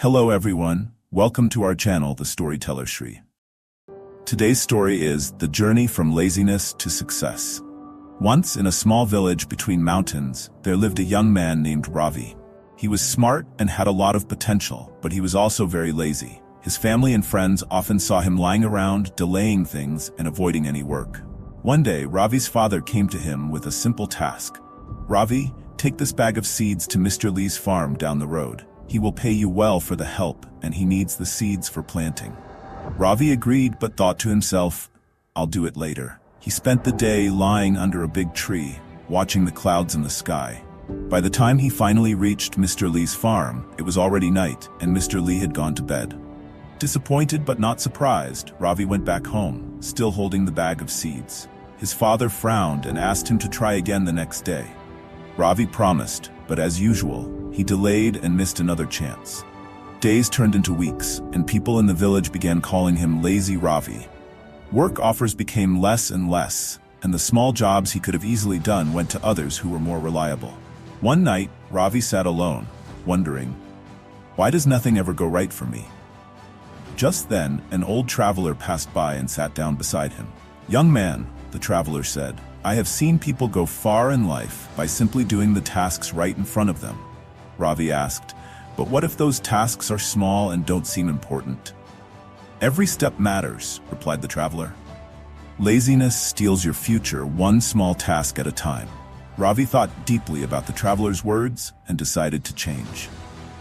Hello everyone, welcome to our channel, The Storyteller Shri. Today's story is The Journey from Laziness to Success. Once in a small village between mountains, there lived a young man named Ravi. He was smart and had a lot of potential, but he was also very lazy. His family and friends often saw him lying around, delaying things, and avoiding any work. One day, Ravi's father came to him with a simple task. Ravi, take this bag of seeds to Mr. Lee's farm down the road. He will pay you well for the help, and he needs the seeds for planting. Ravi agreed but thought to himself, I'll do it later. He spent the day lying under a big tree, watching the clouds in the sky. By the time he finally reached Mr. Lee's farm, it was already night, and Mr. Lee had gone to bed. Disappointed but not surprised, Ravi went back home, still holding the bag of seeds. His father frowned and asked him to try again the next day. Ravi promised, but as usual, he delayed and missed another chance. Days turned into weeks, and people in the village began calling him Lazy Ravi. Work offers became less and less, and the small jobs he could have easily done went to others who were more reliable. One night, Ravi sat alone, wondering, why does nothing ever go right for me? Just then, an old traveler passed by and sat down beside him. Young man, the traveler said, I have seen people go far in life by simply doing the tasks right in front of them. Ravi asked, but what if those tasks are small and don't seem important? Every step matters, replied the traveler. Laziness steals your future one small task at a time. Ravi thought deeply about the traveler's words and decided to change.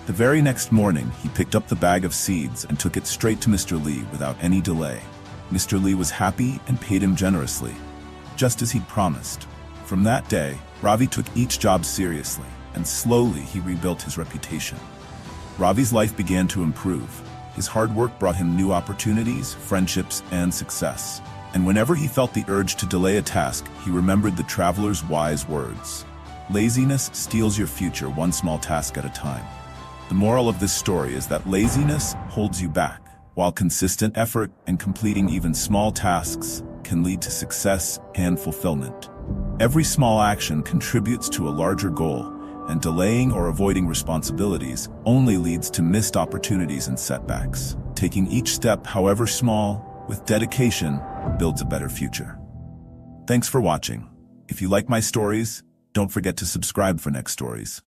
The very next morning, he picked up the bag of seeds and took it straight to Mr. Lee without any delay. Mr. Lee was happy and paid him generously, just as he'd promised. From that day, Ravi took each job seriously, and slowly he rebuilt his reputation. Ravi's life began to improve. His hard work brought him new opportunities, friendships, and success. And whenever he felt the urge to delay a task, he remembered the traveler's wise words. Laziness steals your future one small task at a time. The moral of this story is that laziness holds you back, while consistent effort and completing even small tasks can lead to success and fulfillment. Every small action contributes to a larger goal, and delaying or avoiding responsibilities only leads to missed opportunities and setbacks. Taking each step, however small, with dedication, builds a better future. Thanks for watching. If you like my stories, don't forget to subscribe for next stories.